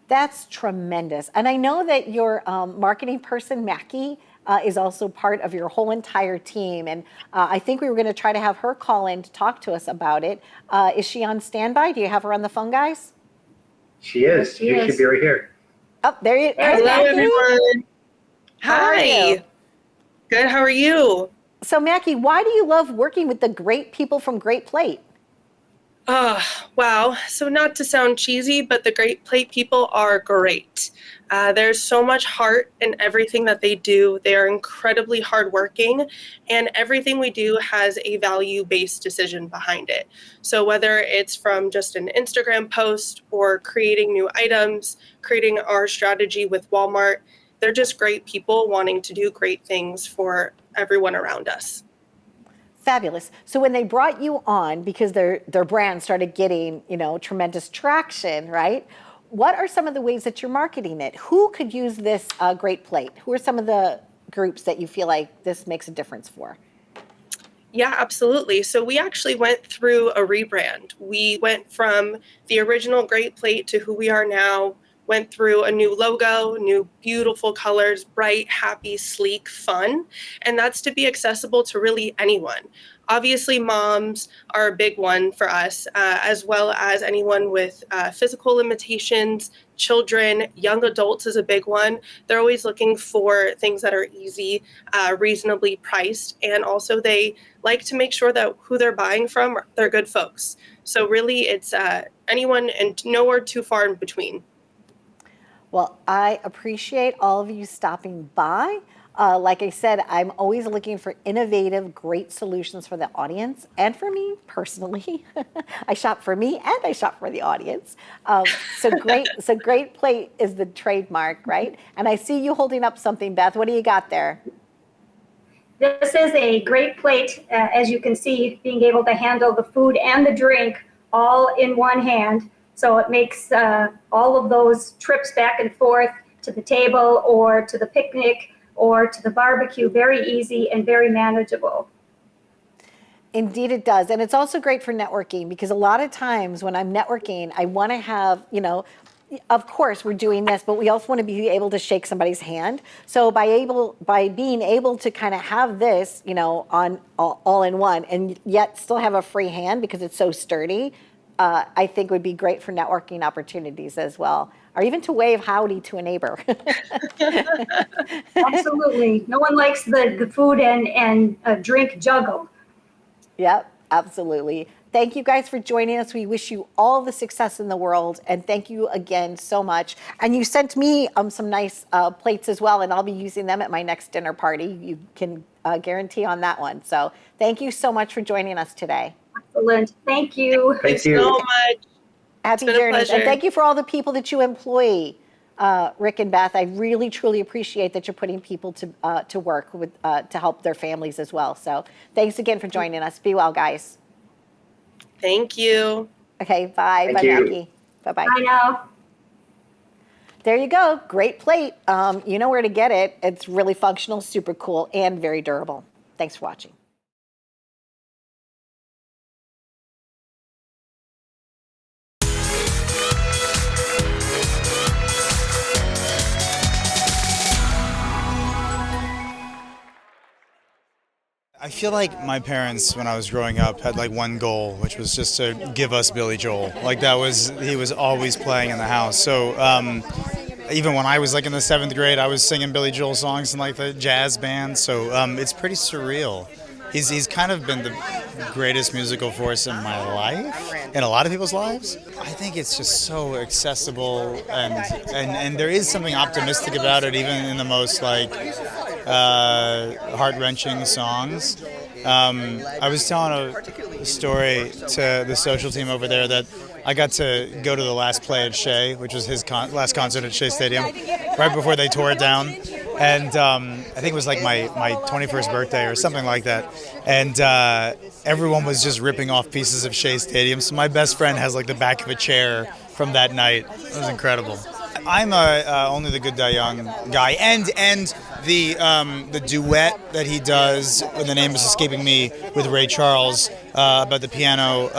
That's tremendous. And I know that your marketing person, Mackie, is also part of your whole entire team. And I think we were going to try to have her call in to talk to us about it. Is she on standby? Do you have her on the phone, guys? She is. She is. Should be right here. Oh, there you go. Hello, everyone. How are you? Hi. Good. How are you? So Mackie, why do you love working with the great people from Great Plate? Wow. So not to sound cheesy, but the Great Plate people are great. There's so much heart in everything that they do. They are incredibly hardworking, and everything we do has a value-based decision behind it. So whether it's from just an Instagram post or creating new items, creating our strategy with Walmart, they're just great people wanting to do great things for everyone around us. Fabulous. So when they brought you on, because their brand started getting, tremendous traction, right? What are some of the ways that you're marketing it? Who could use this Great Plate? Who are some of the groups that you feel like this makes a difference for? Yeah, absolutely. So we actually went through a rebrand. We went from the original Great Plate to who we are now, went through a new logo, new beautiful colors, bright, happy, sleek, fun. And that's to be accessible to really anyone. Obviously, moms are a big one for us, as well as anyone with physical limitations, children, young adults is a big one. They're always looking for things that are easy, reasonably priced, and also they like to make sure that who they're buying from, they're good folks. So really, it's anyone and nowhere too far in between. Well, I appreciate all of you stopping by. Like I said, I'm always looking for innovative, great solutions for the audience and for me personally. I shop for me and I shop for the audience. So great plate is the trademark, right? And I see you holding up something, Beth. What do you got there? This is a great plate, as you can see, being able to handle the food and the drink all in one hand. So it makes all of those trips back and forth to the table or to the picnic or to the barbecue very easy and very manageable. Indeed it does. And it's also great for networking because a lot of times when I'm networking, I want to have, of course we're doing this, but we also want to be able to shake somebody's hand. So by being able to kind of have this, on all in one and yet still have a free hand because it's so sturdy, I think would be great for networking opportunities as well, or even to wave howdy to a neighbor. Absolutely. No one likes the food and drink juggle. Yep, absolutely. Thank you guys for joining us. We wish you all the success in the world. And thank you again so much. And you sent me some nice plates as well, and I'll be using them at my next dinner party. You can guarantee on that one. So thank you so much for joining us today. Excellent. Thank you. Thanks so much. Happy journeys. And thank you for all the people that you employ, Rick and Beth. I really, truly appreciate that you're putting people to work with to help their families as well. So thanks again for joining us. Be well, guys. Thank you. Okay, bye. Thank Bye, you. Mackie. Bye-bye. Bye now. There you go. Great plate. You know where to get it. It's really functional, super cool, and very durable. Thanks for watching. I feel like my parents, when I was growing up, had like one goal, which was just to give us Billy Joel. Like he was always playing in the house. So even when I was like in the 7th grade, I was singing Billy Joel songs in like the jazz band. So it's pretty surreal. He's kind of been the greatest musical force in my life, in a lot of people's lives. I think it's just so accessible, and there is something optimistic about it, even in the most like heart-wrenching songs. I was telling a story to the social team over there that I got to go to the last play at Shea, which was his last concert at Shea Stadium, right before they tore it down. And I think it was like my 21st birthday or something like that. And everyone was just ripping off pieces of Shea Stadium. So my best friend has like the back of a chair from that night. It was incredible. I'm a Only the Good Die Young guy, and the duet that he does, the name is escaping me, with Ray Charles about the piano.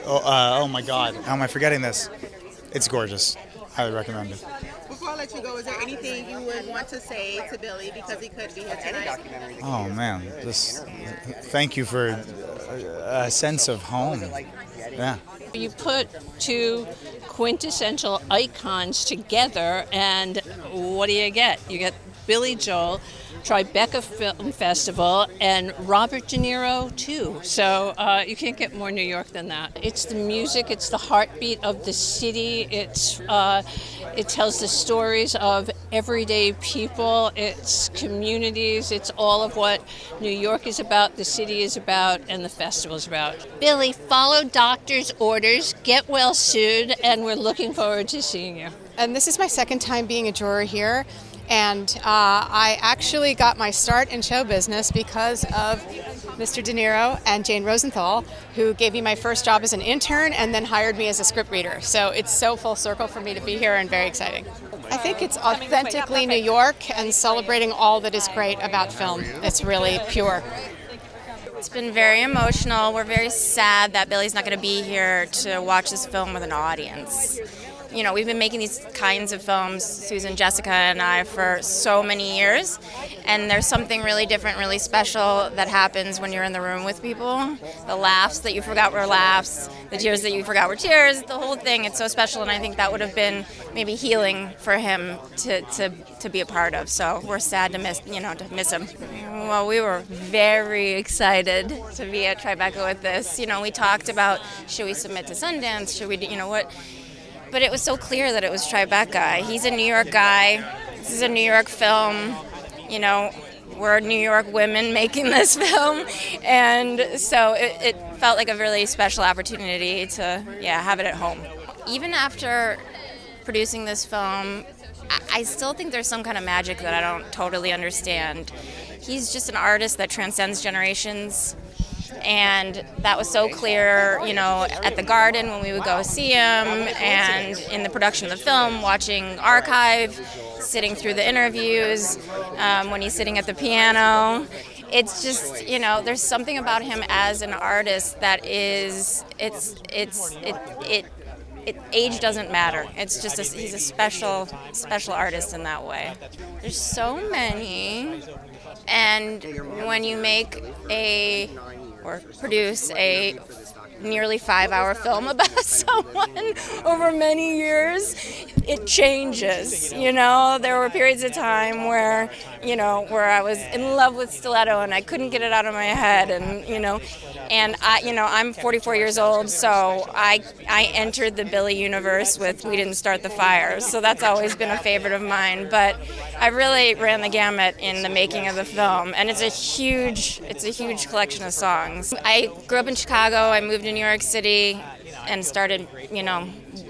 Oh my God, how am I forgetting this? It's gorgeous. Highly recommend it. Before I let you go, is there anything you would want to say to Billy because he could be here tonight? Oh man, just thank you for a sense of home. Yeah. You put two quintessential icons together, and what do you get? You get Billy Joel, Tribeca Festival, and Robert De Niro too. So you can't get more New York than that. It's the music, it's the heartbeat of the city. It tells the stories of everyday people. It's communities. It's all of what New York is about, the city is about, and the festival is about. Billy, follow doctor's orders, get well soon, and we're looking forward to seeing you. And this is my second time being a juror here. And I actually got my start in show business because of Mr. De Niro and Jane Rosenthal, who gave me my first job as an intern and then hired me as a script reader. So it's so full circle for me to be here and very exciting. I think it's authentically New York and celebrating all that is great about film. It's really pure. It's been very emotional. We're very sad that Billy's not going to be here to watch this film with an audience. You know, we've been making these kinds of films, Susan, Jessica, and I, for so many years, and there's something really different, really special that happens when you're in the room with people. The laughs that you forgot were laughs, the tears that you forgot were tears, the whole thing, it's so special, and I think that would have been maybe healing for him to be a part of, so we're sad to miss him. Well, we were very excited to be at Tribeca with this. You know, we talked about, should we submit to Sundance, should we, but it was so clear that it was Tribeca. He's a New York guy. This is a New York film. You know, we're New York women making this film, and so it felt like a really special opportunity to have it at home. Even after producing this film, I still think there's some kind of magic that I don't totally understand. He's just an artist that transcends generations, and that was so clear, you know, at the Garden when we would go see him, and in the production of the film, watching archive, sitting through the interviews, when he's sitting at the piano. It's just, you know, there's something about him as an artist that is, age doesn't matter. It's just he's a special artist in that way. There's so many, and when you make or produce a nearly 5-hour film about someone over many years, it changes. You know, there were periods of time where I was in love with stiletto and I couldn't get it out of my head, and I'm 44 years old, so I entered the Billy universe with We Didn't Start the Fire, so that's always been a favorite of mine. But I really ran the gamut in the making of the film, and it's a huge collection of songs. I grew up in Chicago. I moved to New York City and started,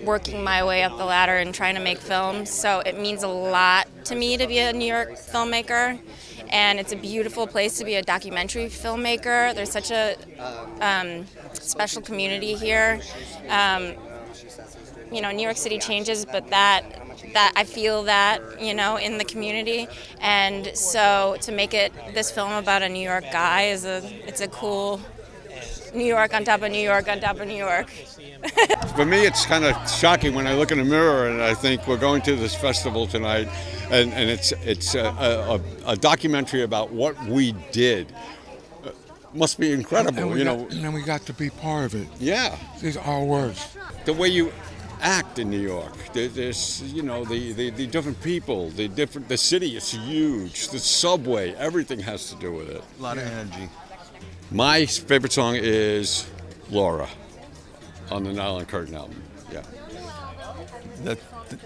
working my way up the ladder and trying to make films. So it means a lot to me to be a New York filmmaker. And it's a beautiful place to be a documentary filmmaker. There's such a special community here. New York City changes, but that I feel that, in the community. And so to make this film about a New York guy it's a cool New York on top of New York on top of New York. For me, it's kind of shocking when I look in the mirror and I think we're going to this festival tonight, and it's a documentary about what we did. Must be incredible, And we got to be part of it. Yeah. These are our words. The way you act in New York, there's the different people, the city is huge, the subway, everything has to do with it. A lot of energy. My favorite song is Laura on the Nylon Curtain album. Yeah.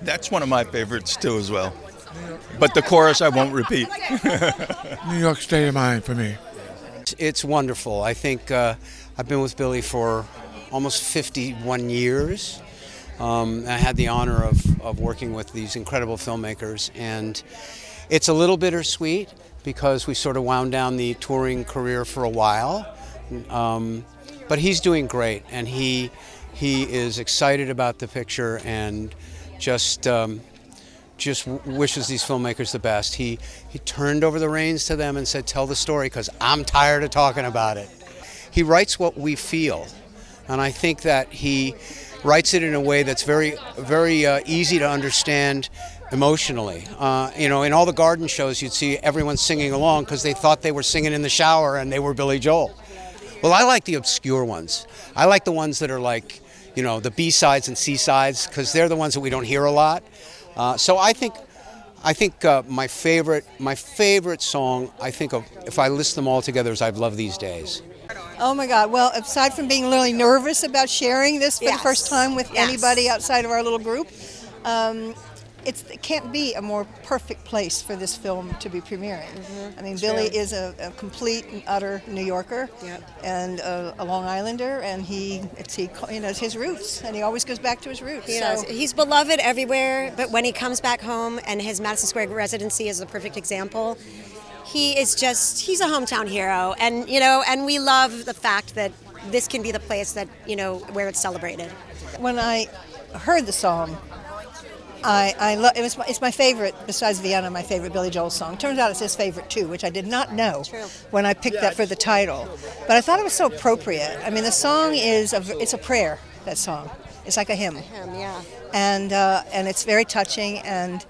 That's one of my favorites too as well. But the chorus I won't repeat. New York State of Mind for me. It's wonderful. I think I've been with Billy for almost 51 years. I had the honor of working with these incredible filmmakers, and it's a little bittersweet because we sort of wound down the touring career for a while. But he's doing great, and he is excited about the picture and just wishes these filmmakers the best. He turned over the reins to them and said, "Tell the story, because I'm tired of talking about it." He writes what we feel, and I think that he writes it in a way that's very, very easy to understand emotionally. In all the garden shows, you'd see everyone singing along because they thought they were singing in the shower and they were Billy Joel. Well, I like the obscure ones. I like the ones that are like, the B-sides and C-sides, because they're the ones that we don't hear a lot. So I think my favorite song, if I list them all together, is "I've Loved These Days." Oh my God. Well, aside from being really nervous about sharing this for the first time with anybody outside of our little group, it can't be a more perfect place for this film to be premiering. I mean, Billy is a complete and utter New Yorker and a Long Islander, and it's his roots, and he always goes back to his roots. He's beloved everywhere, but when he comes back home, and his Madison Square residency is a perfect example, he's a hometown hero, and we love the fact that this can be the place that, where it's celebrated. When I heard the song, it's my favorite, besides Vienna, my favorite Billy Joel song. Turns out it's his favorite too, which I did not know when I picked that for the title. But I thought it was so appropriate. I mean, the song it's a prayer, that song. It's like a hymn. And it's very touching, and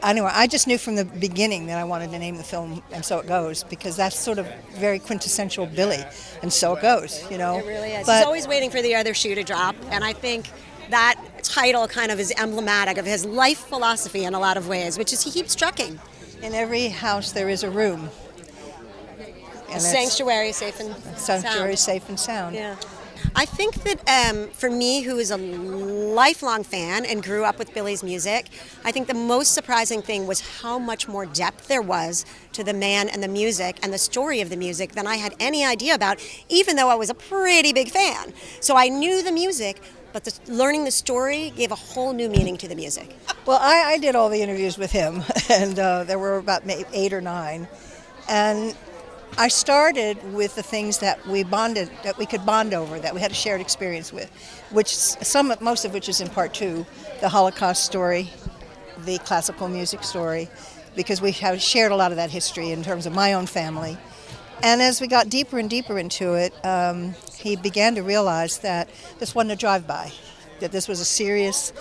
anyway, I just knew from the beginning that I wanted to name the film "And So It Goes," because that's sort of very quintessential Billy, and so it goes, It really is. He's always waiting for the other shoe to drop, and I think that title kind of is emblematic of his life philosophy in a lot of ways, which is he keeps trucking. In every house there is a room. A sanctuary safe and sound. Safe and sound. Yeah. I think that for me, who is a lifelong fan and grew up with Billy's music, I think the most surprising thing was how much more depth there was to the man and the music and the story of the music than I had any idea about, even though I was a pretty big fan. So I knew the music, but learning the story gave a whole new meaning to the music. Well, I did all the interviews with him, and there were about 8 or 9. And I started with the things that we could bond over, that we had a shared experience with, most of which is in part 2, the Holocaust story, the classical music story, because we have shared a lot of that history in terms of my own family. And as we got deeper and deeper into it, he began to realize that this wasn't a drive-by, that this was a serious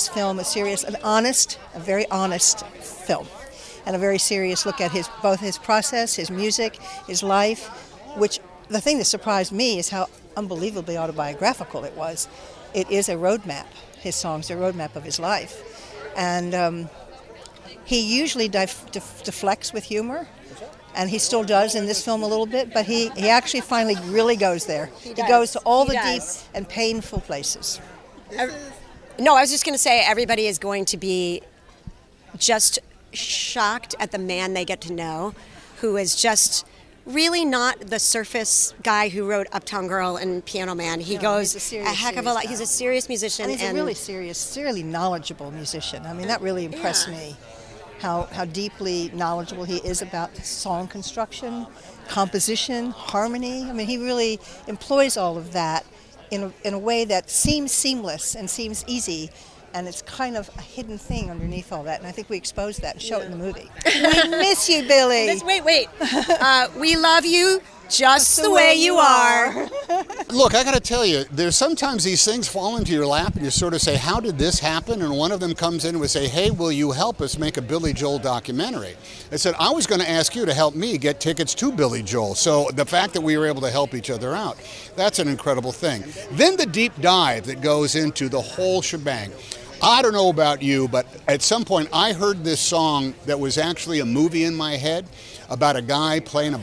film, a very honest film, and a very serious look at both his process, his music, his life, which the thing that surprised me is how unbelievably autobiographical it was. It is a roadmap. His songs are a roadmap of his life. And he usually deflects with humor, and he still does in this film a little bit, but he actually finally really goes there. He goes to all the deep and painful places. No, I was just going to say everybody is going to be just shocked at the man they get to know, who is just really not the surface guy who wrote Uptown Girl and Piano Man. He goes a heck of a lot. He's a serious musician. And he's a really really knowledgeable musician. I mean, that really impressed me, how deeply knowledgeable he is about song construction, composition, harmony. I mean, he really employs all of that in a way that seems seamless and seems easy. And it's kind of a hidden thing underneath all that. And I think we exposed that and show it in the movie. We miss you, Billy. Wait. We love you just the way you are. Look, I got to tell you, there's sometimes these things fall into your lap and you sort of say, how did this happen? And one of them comes in and would say, hey, will you help us make a Billy Joel documentary? I said, I was going to ask you to help me get tickets to Billy Joel. So the fact that we were able to help each other out, that's an incredible thing. Then the deep dive that goes into the whole shebang. I don't know about you, but at some point I heard this song that was actually a movie in my head about a guy playing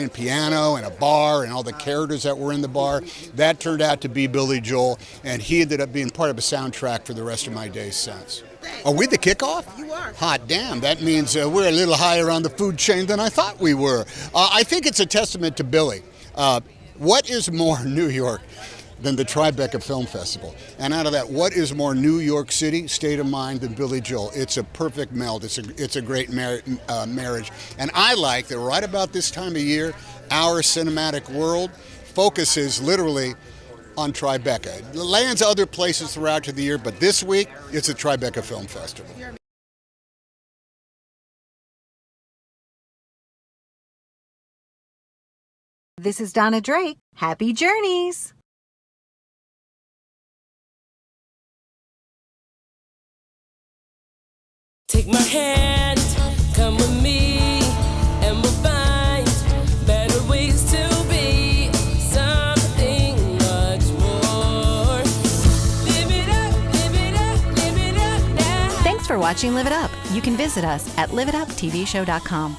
piano in a bar and all the characters that were in the bar. That turned out to be Billy Joel, and he ended up being part of a soundtrack for the rest of my days since. Are we the kickoff? You are. Hot damn, that means we're a little higher on the food chain than I thought we were. I think it's a testament to Billy. What is more New York than the Tribeca Film Festival? And out of that, what is more New York City state of mind than Billy Joel? It's a perfect meld. It's a great marriage. And I like that right about this time of year, our cinematic world focuses literally on Tribeca. It lands other places throughout the year, but this week, it's a Tribeca Film Festival. This is Donna Drake. Happy journeys! Take my hand, come with me, and we'll find better ways to be something much more. Live it up, live it up, live it up now. Thanks for watching Live It Up. You can visit us at liveituptvshow.com.